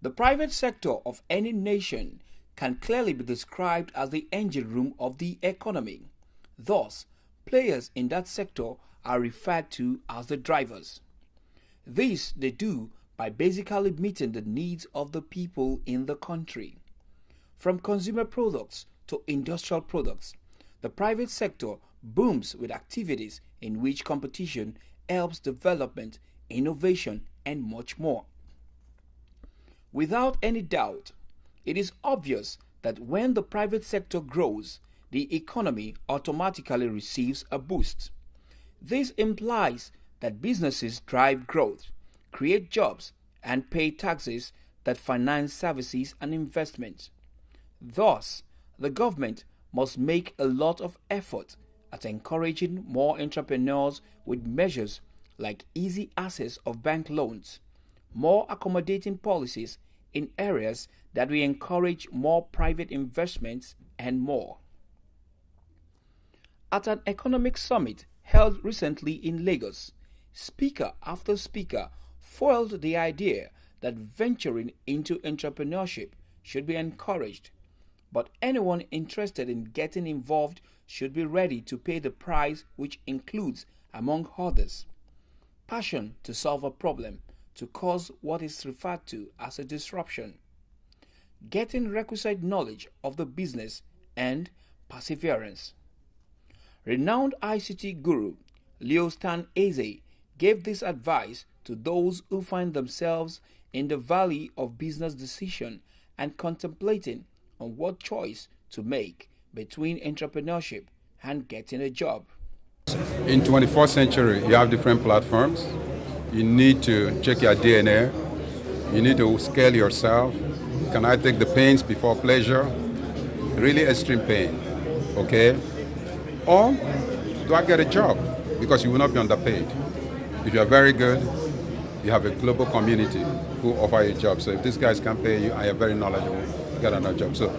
The private sector of any nation can clearly be described as the engine room of the economy. Thus, players in that sector are referred to as the drivers. This they do by basically meeting the needs of the people in the country. From consumer products to industrial products, the private sector booms with activities in which competition helps development, innovation, and much more. Without any doubt, it is obvious that when the private sector grows, the economy automatically receives a boost. This implies that businesses drive growth, create jobs, and pay taxes that finance services and investments. Thus, the government must make a lot of effort at encouraging more entrepreneurs with measures like easy access of bank loans, more accommodating policies in areas that will encourage more private investments, and more. At an economic summit held recently in Lagos, speaker after speaker foiled the idea that venturing into entrepreneurship should be encouraged, but anyone interested in getting involved should be ready to pay the price, which includes, among others, passion to solve a problem, to cause what is referred to as a disruption, getting requisite knowledge of the business, and perseverance. Renowned ICT guru Leo Stan Eze gave this advice to those who find themselves in the valley of business decision and contemplating on what choice to make between entrepreneurship and getting a job. In 21st century, you have different platforms. You need to check your DNA. You need to scale yourself. Can I take the pains before pleasure? Really extreme pain, okay? Or do I get a job? Because you will not be underpaid. If you are very good, you have a global community who offer you a job. So if these guys can pay you and you're very knowledgeable, you get another job. So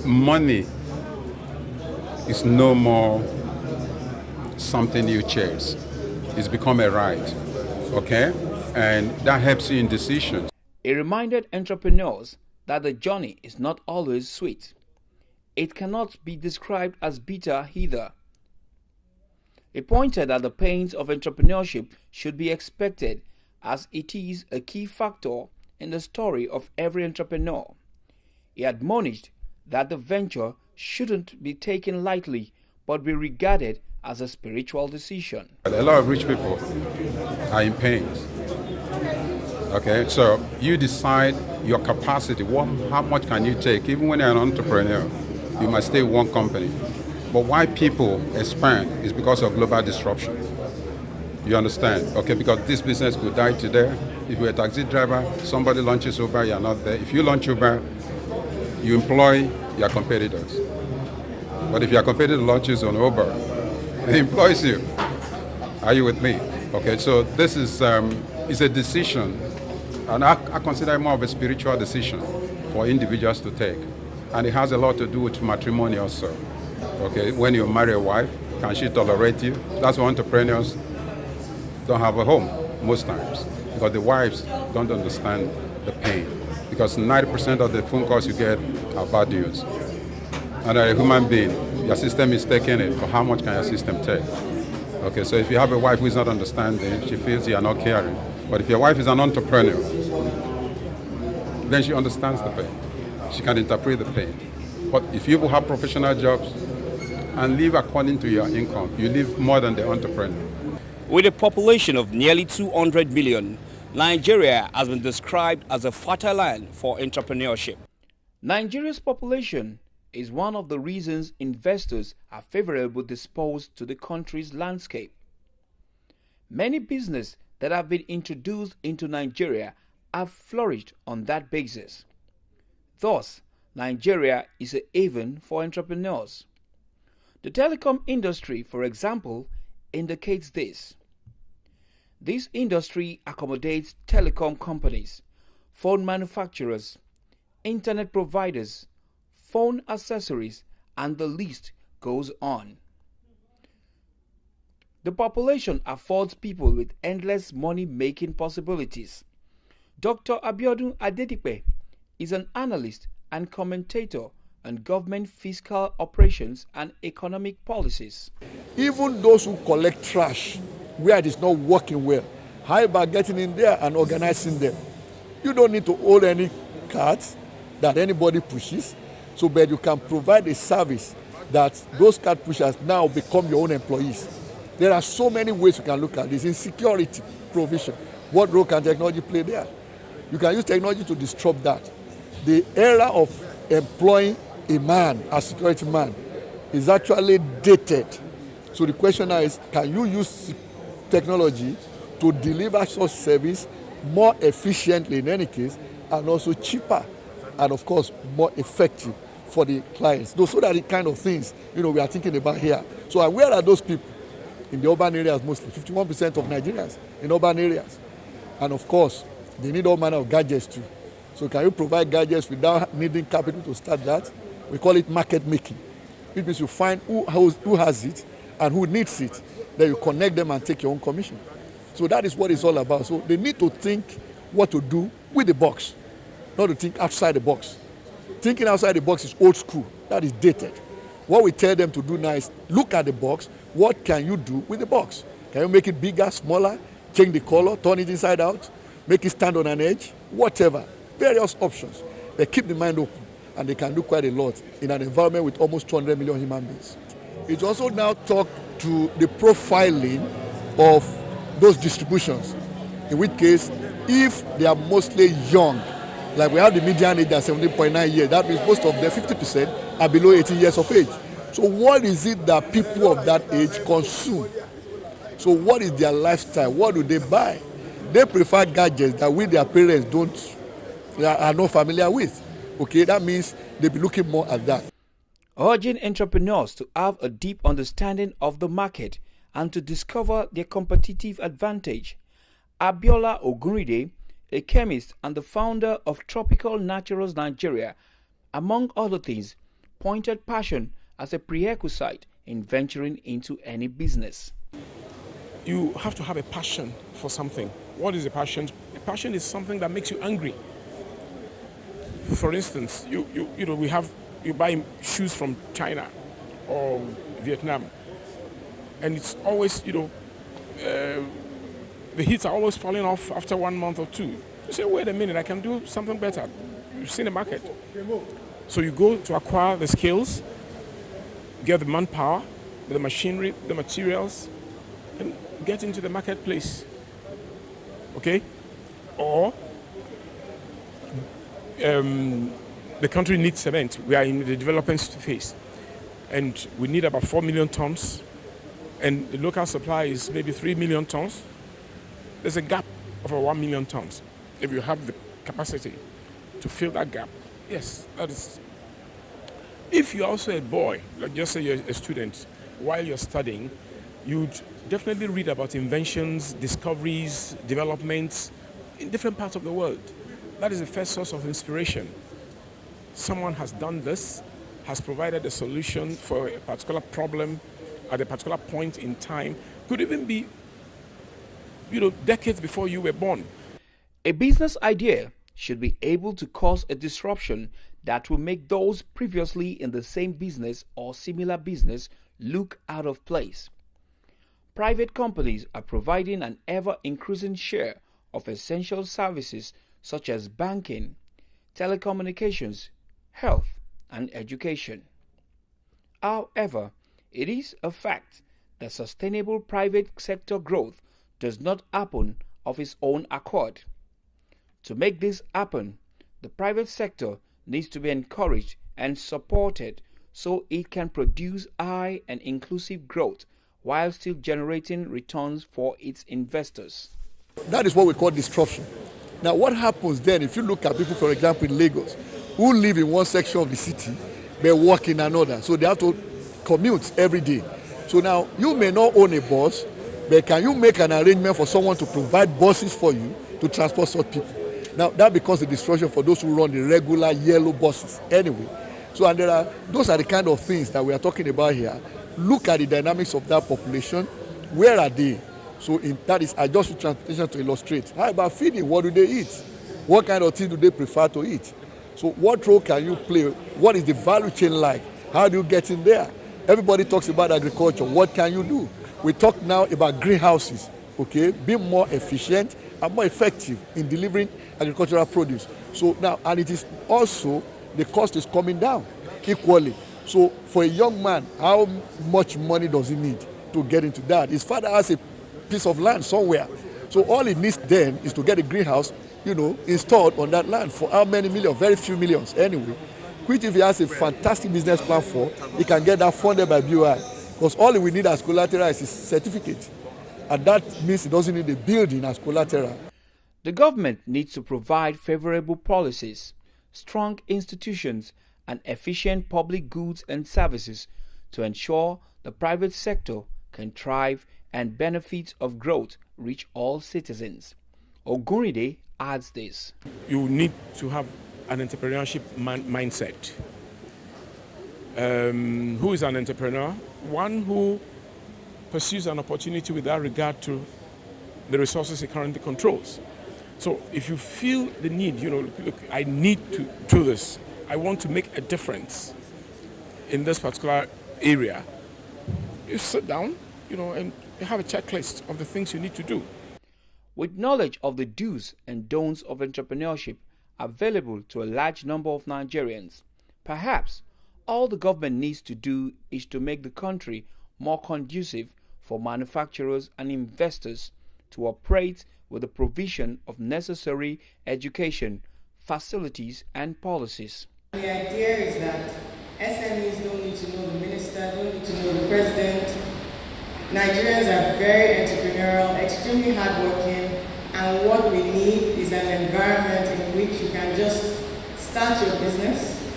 money is no more something you chase. It's become a right, okay? And that helps you in decisions. He reminded entrepreneurs that the journey is not always sweet. It cannot be described as bitter either. He pointed that the pains of entrepreneurship should be expected, as it is a key factor in the story of every entrepreneur. He admonished that the venture shouldn't be taken lightly but be regarded as a spiritual decision. A lot of rich people are in pains. Okay, so you decide your capacity. How much can you take? Even when you're an entrepreneur, you must stay in one company. But why people expand is because of global disruption. You understand? Okay, because this business could die today. If you're a taxi driver, somebody launches Uber, you're not there. If you launch Uber, you employ your competitors. But if your competitor launches on Uber, he employs you. Are you with me? Okay, so this is a decision, and I consider it more of a spiritual decision for individuals to take. And it has a lot to do with matrimony also. Okay, when you marry a wife, can she tolerate you? That's why entrepreneurs don't have a home most times, because the wives don't understand the pain. Because 90% of the phone calls you get are bad news. And a human being, your system is taking it, but how much can your system take? Okay, so if you have a wife who is not understanding, she feels you are not caring. But if your wife is an entrepreneur, then she understands the pain. She can interpret the pain. But if you have professional jobs and live according to your income, you live more than the entrepreneur. With a population of nearly 200 million, Nigeria has been described as a fertile land for entrepreneurship. Nigeria's population is one of the reasons investors are favorably disposed to the country's landscape. Many businesses that have been introduced into Nigeria have flourished on that basis. Thus, Nigeria is a haven for entrepreneurs. The telecom industry, for example, indicates this. This industry accommodates telecom companies, phone manufacturers, internet providers, phone accessories, and the list goes on. The population affords people with endless money-making possibilities. Dr. Abiodun Adedipe is an analyst and commentator on government fiscal operations and economic policies. Even those who collect trash where it is not working well, how about getting in there and organizing them? You don't need to hold any cards that anybody pushes, so but you can provide a service that those card pushers now become your own employees. There are so many ways you can look at this. In security provision, what role can technology play there? You can use technology to disrupt that. The era of employing a man as security man is actually dated. So the question now is, can you use technology to deliver such service more efficiently in any case, and also cheaper, and of course more effective for the clients? Those are the kind of things we are thinking about here. So and where are those people? In the urban areas mostly, 51% of Nigerians in urban areas. And of course, they need all manner of gadgets too. So can you provide gadgets without needing capital to start that? We call it market making. It means you find who has it and who needs it, then you connect them and take your own commission. So that is what it's all about. So they need to think what to do with the box, not to think outside the box. Thinking outside the box is old school. That is dated. What we tell them to do now is look at the box. What can you do with the box? Can you make it bigger, smaller, change the color, turn it inside out, make it stand on an edge, whatever. Various options. They keep the mind open, and they can do quite a lot in an environment with almost 200 million human beings. It also now talk to the profiling of those distributions, in which case, if they are mostly young, like we have the median age at 17.9 years, that means most of them, 50%, are below 18 years of age. So what is it that people of that age consume? So what is their lifestyle? What do they buy? They prefer gadgets that their parents are not familiar with. Okay, that means they'll be looking more at that. Urging entrepreneurs to have a deep understanding of the market and to discover their competitive advantage. Abiola Ogunride, a chemist and the founder of Tropical Naturals Nigeria, among other things, pointed passion as a prerequisite in venturing into any business. You have to have a passion for something. What is a passion? A passion is something that makes you angry. For instance, you buy shoes from China or Vietnam, and it's always the heats are always falling off after 1 month or two. You say, wait a minute, I can do something better. You've seen the market. So you go to acquire the skills, get the manpower, the machinery, the materials, and get into the marketplace. Okay? Or the country needs cement. We are in the development phase, and we need about 4 million tons, and the local supply is maybe 3 million tons. There's a gap of 1 million tons. If you have the capacity to fill that gap, yes, that is. If you're also a boy, like just say you're a student, while you're studying, you'd definitely read about inventions, discoveries, developments in different parts of the world. That is the first source of inspiration. Someone has done this, has provided a solution for a particular problem at a particular point in time. Could even be, decades before you were born. A business idea should be able to cause a disruption that will make those previously in the same business or similar business look out of place. Private companies are providing an ever-increasing share of essential services such as banking, telecommunications, health, and education. However, it is a fact that sustainable private sector growth does not happen of its own accord. To make this happen, the private sector needs to be encouraged and supported so it can produce high and inclusive growth while still generating returns for its investors. That is what we call disruption. Now, what happens then if you look at people, for example, in Lagos, who live in one section of the city, but work in another, so they have to commute every day. So now, you may not own a bus, but can you make an arrangement for someone to provide buses for you to transport such people? Now, that becomes a disruption for those who run the regular yellow buses anyway. So, and those are the kind of things that we are talking about here. Look at the dynamics of that population. Where are they? So that is, I just use transportation to illustrate. How about feeding? What do they eat? What kind of tea do they prefer to eat? So what role can you play? What is the value chain like? How do you get in there? Everybody talks about agriculture. What can you do? We talk now about greenhouses, okay? Be more efficient and more effective in delivering agricultural produce. So now, and it is also, the cost is coming down equally. So for a young man, how much money does he need to get into that? His father has a piece of land somewhere. So all he needs then is to get a greenhouse, installed on that land for how many millions? Very few millions anyway. Which if he has a fantastic business plan for, he can get that funded by BOI. Because all we need as collateral is his certificate. And that means he doesn't need a building as collateral. The government needs to provide favorable policies, strong institutions, and efficient public goods and services to ensure the private sector can thrive and benefits of growth reach all citizens. Ogunride adds this. You need to have an entrepreneurship mindset. Who is an entrepreneur? One who pursues an opportunity without regard to the resources he currently controls. So if you feel the need, look, I need to do this. I want to make a difference in this particular area. You sit down, and you have a checklist of the things you need to do. With knowledge of the do's and don'ts of entrepreneurship available to a large number of Nigerians, perhaps all the government needs to do is to make the country more conducive for manufacturers and investors to operate with the provision of necessary education, facilities, and policies. The idea is that SMEs don't need to know the minister, don't need to know the president. Nigerians are very entrepreneurial, extremely hardworking, and what we need is an environment in which you can just start your business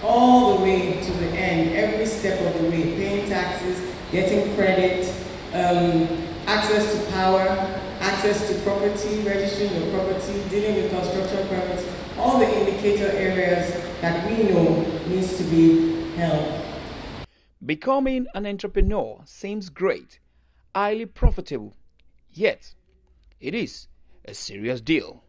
all the way to the end, every step of the way, paying taxes, getting credit, access to power, access to property, registering your property, dealing with construction permits, all the indicator areas that we know needs to be held. Becoming an entrepreneur seems great, highly profitable, yet it is a serious deal.